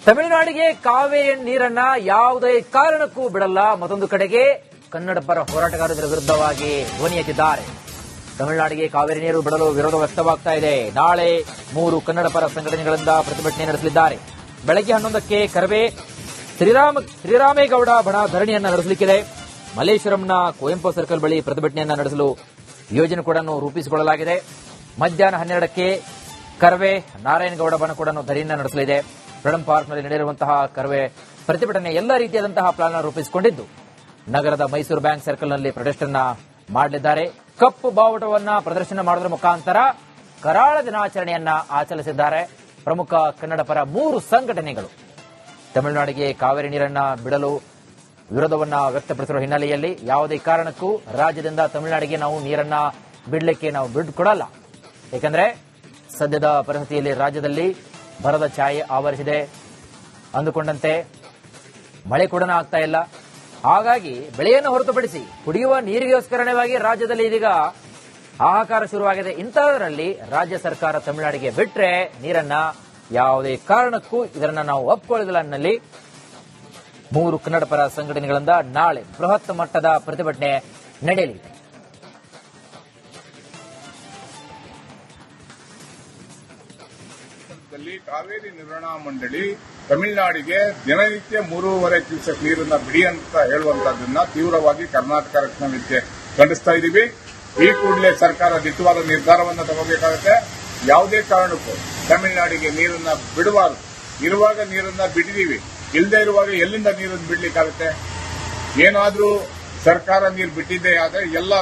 ತಮಿಳುನಾಡಿಗೆ ಕಾವೇರಿ ನೀರನ್ನ ಯಾವುದೇ ಕಾರಣಕ್ಕೂ ಬಿಡಲ್ಲ. ಮತ್ತೊಂದು ಕಡೆಗೆ ಕನ್ನಡ ಪರ ಹೋರಾಟಗಾರರ ವಿರುದ್ಧವಾಗಿ ಧ್ವನಿ ಎತ್ತಿದ್ದಾರೆ. ತಮಿಳುನಾಡಿಗೆ ಕಾವೇರಿ ನೀರು ಬಿಡಲು ವಿರೋಧ ವ್ಯಕ್ತವಾಗ್ತಾ ಇದೆ. ನಾಳೆ 3 ಕನ್ನಡ ಪರ ಸಂಘಟನೆಗಳಿಂದ ಪ್ರತಿಭಟನೆ ನಡೆಸಲಿದ್ದಾರೆ. ಬೆಳಗ್ಗೆ 11ಕ್ಕೆ ಕರವೇ ಶ್ರೀರಾಮೇಗೌಡ ಬಣ ಧರಣಿಯನ್ನ ನಡೆಸಲಿಕ್ಕಿದೆ. ಮಲ್ಲೇಶ್ವರಂನ ಕುವೆಂಪು ಸರ್ಕಲ್ ಬಳಿ ಪ್ರತಿಭಟನೆಯನ್ನ ನಡೆಸಲು ಯೋಜನೆ ಕೂಡ ರೂಪಿಸಿಕೊಳ್ಳಲಾಗಿದೆ. ಮಧ್ಯಾಹ್ನ 12ಕ್ಕೆ ಕರವೇ ನಾರಾಯಣಗೌಡ ಬಣ ಕೂಡ ಧರಣಿಯನ್ನ ನಡೆಸಲಿದೆ. ಫ್ರೀಡಂ ಪಾರ್ಕ್ನಲ್ಲಿ ನಡೆಯುವಂತಹ ಕರವೇ ಪ್ರತಿಭಟನೆ ಎಲ್ಲ ರೀತಿಯಾದಂತಹ ಪ್ಲಾನ್ ರೂಪಿಸಿಕೊಂಡಿದ್ದು ನಗರದ ಮೈಸೂರು ಬ್ಯಾಂಕ್ ಸರ್ಕಲ್ನಲ್ಲಿ ಪ್ರೊಟೆಸ್ಟ್ ಅನ್ನ ಮಾಡಲಿದ್ದಾರೆ. ಕಪ್ಪು ಬಾವುಟವನ್ನ ಪ್ರದರ್ಶನ ಮಾಡುವುದರ ಮುಖಾಂತರ ಕರಾಳ ದಿನಾಚರಣೆಯನ್ನ ಆಚರಿಸಿದ್ದಾರೆ. ಪ್ರಮುಖ ಕನ್ನಡ ಪರ 3 ಸಂಘಟನೆಗಳು ತಮಿಳುನಾಡಿಗೆ ಕಾವೇರಿ ನೀರನ್ನ ಬಿಡಲು ವಿರೋಧವನ್ನ ವ್ಯಕ್ತಪಡಿಸಿರುವ ಹಿನ್ನೆಲೆಯಲ್ಲಿ ಯಾವುದೇ ಕಾರಣಕ್ಕೂ ರಾಜ್ಯದಿಂದ ತಮಿಳುನಾಡಿಗೆ ನಾವು ನೀರನ್ನ ಬಿಡಲಿಕ್ಕೆ ನಾವು ಬಿಟ್ಟುಕೊಡಲ್ಲ. ಏಕೆಂದ್ರೆ ಸದ್ಯದ ಪರಿಸ್ಥಿತಿಯಲ್ಲಿ ರಾಜ್ಯದಲ್ಲಿ ಬರದ ಛಾಯೆ ಆವರಿಸಿದೆ. ಅಂದುಕೊಂಡಂತೆ ಮಳೆ ಕೂಡ ಆಗ್ತಾ ಇಲ್ಲ. ಹಾಗಾಗಿ ಬೆಳೆಯನ್ನು ಹೊರತುಪಡಿಸಿ ಕುಡಿಯುವ ನೀರಿಗೋಸ್ಕರವಾಗಿ ರಾಜ್ಯದಲ್ಲಿ ಇದೀಗ ಹಾಹಾಕಾರ ಶುರುವಾಗಿದೆ. ಇಂತಹದರಲ್ಲಿ ರಾಜ್ಯ ಸರ್ಕಾರ ತಮಿಳುನಾಡಿಗೆ ಬಿಟ್ರೆ ನೀರನ್ನ ಯಾವುದೇ ಕಾರಣಕ್ಕೂ ಇದನ್ನ ನಾವು ಒಪ್ಪಿಕೊಳ್ಳೋದಿಲ್ಲ ಅನ್ನಲ್ಲಿ 3 ಕನ್ನಡ ಪರ ಸಂಘಟನೆಗಳಿಂದ ನಾಳೆ ಬೃಹತ್ ಮಟ್ಟದ ಪ್ರತಿಭಟನೆ ನಡೆಯಲಿದೆ. ಕಾವೇರಿ ನಿರ್ವಹಣಾ ಮಂಡಳಿ ತಮಿಳುನಾಡಿಗೆ ದಿನನಿತ್ಯ 3.5 ಕ್ಯೂಸೆಕ್ ನೀರನ್ನ ಬಿಡಿ ಅಂತ ಹೇಳುವಂತಹದನ್ನ ತೀವ್ರವಾಗಿ ಕರ್ನಾಟಕ ರಕ್ಷಣಾ ವೇದಿಕೆ ಖಂಡಿಸ್ತಾ ಇದ್ದೀವಿ. ಈ ಕೂಡಲೇ ಸರ್ಕಾರ ದಿಟ್ಟವಾದ ನಿರ್ಧಾರವನ್ನು ತಗೋಬೇಕಾಗುತ್ತೆ. ಯಾವುದೇ ಕಾರಣಕ್ಕೂ ತಮಿಳುನಾಡಿಗೆ ನೀರನ್ನ ಬಿಡಬಾರದು. ಇರುವಾಗ ನೀರನ್ನ ಬಿಟ್ಟಿದೀವಿ, ಇಲ್ಲದೆ ಇರುವಾಗ ಎಲ್ಲಿಂದ ನೀರನ್ನು ಬಿಡ್ಲಿಕ್ಕಾಗುತ್ತೆ? ಏನಾದ್ರೂ ಸರ್ಕಾರ ನೀರು ಬಿಟ್ಟಿದ್ದೇ ಆದ್ರೆ ಎಲ್ಲ